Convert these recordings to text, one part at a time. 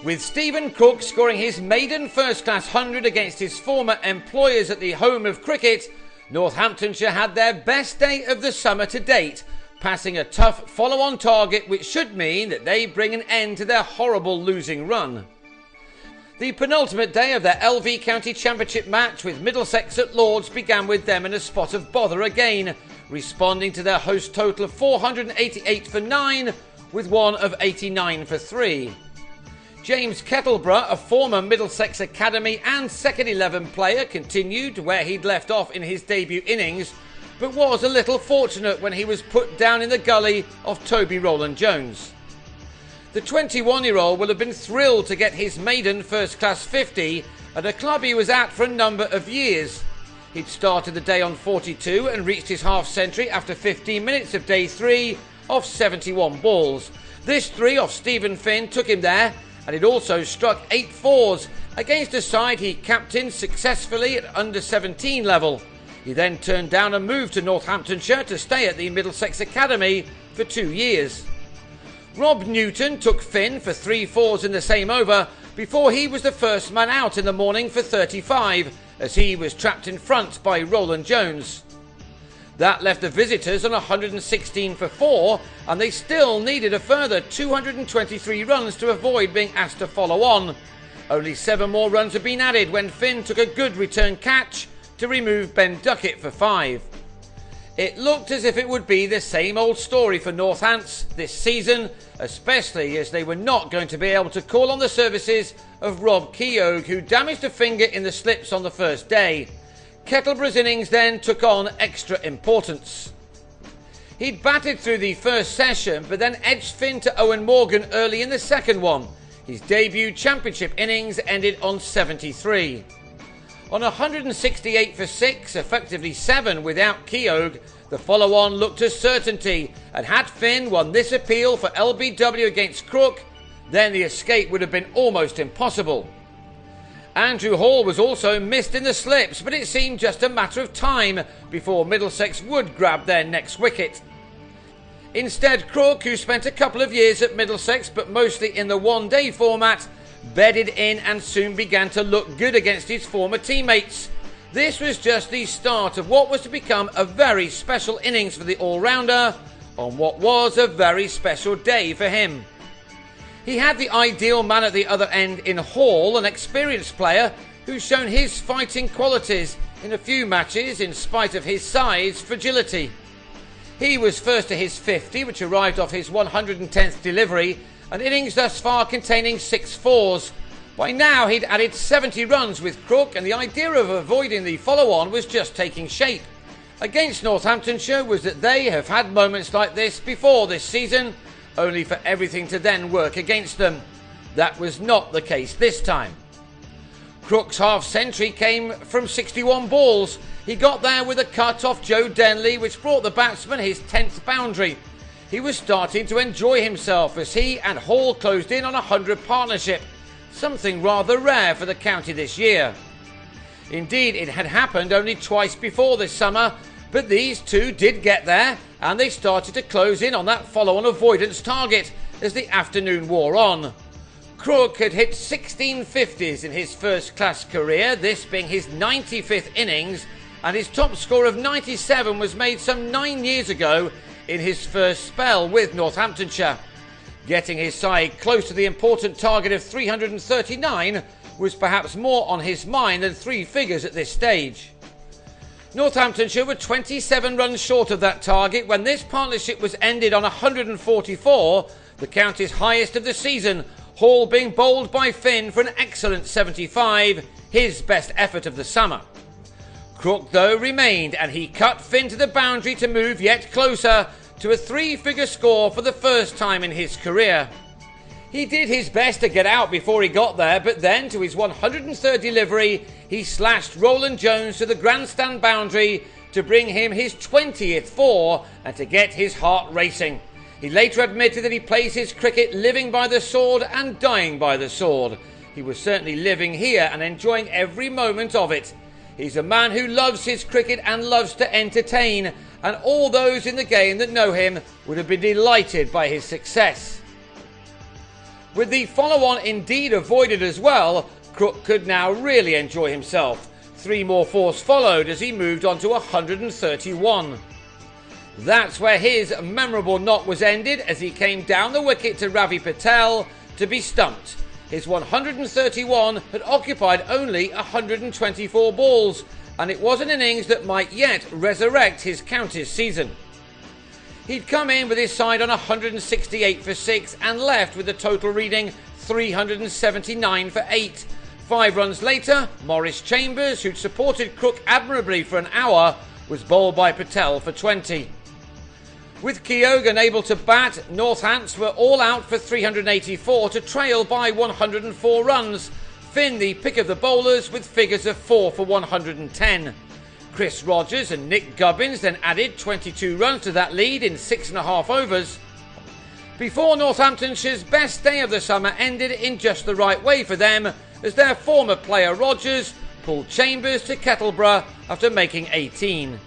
With Stephen Cook scoring his maiden first-class 100 against his former employers at the home of cricket, Northamptonshire had their best day of the summer to date, passing a tough follow-on target which should mean that they bring an end to their horrible losing run. The penultimate day of their LV County Championship match with Middlesex at Lords began with them in a spot of bother again, responding to their host total of 488 for 9 with one of 89 for 3. James Kettleborough, a former Middlesex Academy and second 11 player, continued where he'd left off in his debut innings, but was a little fortunate when he was put down in the gully of Toby Rowland-Jones. The 21-year-old will have been thrilled to get his maiden first-class 50 at a club he was at for a number of years. He'd started the day on 42 and reached his half-century after 15 minutes of day 3 of 71 balls. This 3 off Stephen Finn took him there, and he'd also struck 8 fours against a side he captained successfully at under-17 level. He then turned down a move to Northamptonshire to stay at the Middlesex Academy for 2 years. Rob Newton took Finn for 3 fours in the same over before he was the first man out in the morning for 35, as he was trapped in front by Rowland-Jones. That left the visitors on 116 for 4, and they still needed a further 223 runs to avoid being asked to follow on. Only 7 more runs had been added when Finn took a good return catch to remove Ben Duckett for 5. It looked as if it would be the same old story for Northants this season, especially as they were not going to be able to call on the services of Rob Keogh, who damaged a finger in the slips on the first day. Kettleborough's innings then took on extra importance. He'd batted through the first session, but then edged Finn to Owen Morgan early in the second one. His debut championship innings ended on 73. On 168 for 6, effectively 7 without Keogh, the follow-on looked a certainty, and had Finn won this appeal for LBW against Crook, then the escape would have been almost impossible. Andrew Hall was also missed in the slips, but it seemed just a matter of time before Middlesex would grab their next wicket. Instead, Crook, who spent a couple of years at Middlesex but mostly in the one-day format, bedded in and soon began to look good against his former teammates. This was just the start of what was to become a very special innings for the all-rounder on what was a very special day for him. He had the ideal man at the other end in Hall, an experienced player who's shown his fighting qualities in a few matches in spite of his size fragility. He was first to his 50, which arrived off his 110th delivery, an innings thus far containing 6 fours. By now he'd added 70 runs with Crook, and the idea of avoiding the follow-on was just taking shape. Against Northamptonshire was that they have had moments like this before this season, only for everything to then work against them. That was not the case this time. Crook's half-century came from 61 balls. He got there with a cut off Joe Denley, which brought the batsman his 10th boundary. He was starting to enjoy himself as he and Hall closed in on a 100 partnership, something rather rare for the county this year. Indeed, it had happened only twice before this summer, but these two did get there, and they started to close in on that follow-on avoidance target as the afternoon wore on. Crook had hit 16 50s in his first-class career, this being his 95th innings, and his top score of 97 was made some 9 years ago in his first spell with Northamptonshire. Getting his side close to the important target of 339 was perhaps more on his mind than 3 figures at this stage. Northamptonshire were 27 runs short of that target when this partnership was ended on 144, the county's highest of the season, Hall being bowled by Finn for an excellent 75, his best effort of the summer. Crook, though, remained, and he cut Finn to the boundary to move yet closer to a 3-figure score for the first time in his career. He did his best to get out before he got there, but then, to his 103rd delivery, he slashed Rowland-Jones to the grandstand boundary to bring him his 20th 4 and to get his heart racing. He later admitted that he plays his cricket living by the sword and dying by the sword. He was certainly living here and enjoying every moment of it. He's a man who loves his cricket and loves to entertain, and all those in the game that know him would have been delighted by his success. With the follow-on indeed avoided as well, Crook could now really enjoy himself. 3 more fours followed as he moved on to 131. That's where his memorable knock was ended as he came down the wicket to Ravi Patel to be stumped. His 131 had occupied only 124 balls, and it was an innings that might yet resurrect his counties season. He'd come in with his side on 168 for 6 and left with the total reading 379 for 8. 5 runs later, Maurice Chambers, who'd supported Crook admirably for an hour, was bowled by Patel for 20. With Keoghan able to bat, Northants were all out for 384 to trail by 104 runs. Finn the pick of the bowlers with figures of 4 for 110. Chris Rogers and Nick Gubbins then added 22 runs to that lead in 6.5 overs. Before Northamptonshire's best day of the summer ended in just the right way for them, as their former player Rogers pulled Chambers to Kettleborough after making 18.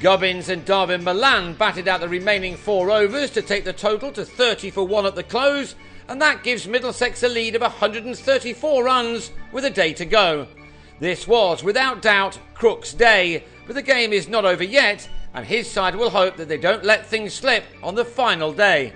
Gubbins and Darwin Milan batted out the remaining 4 overs to take the total to 30 for 1 at the close, and that gives Middlesex a lead of 134 runs with a day to go. This was, without doubt, Crook's day, but the game is not over yet, and his side will hope that they don't let things slip on the final day.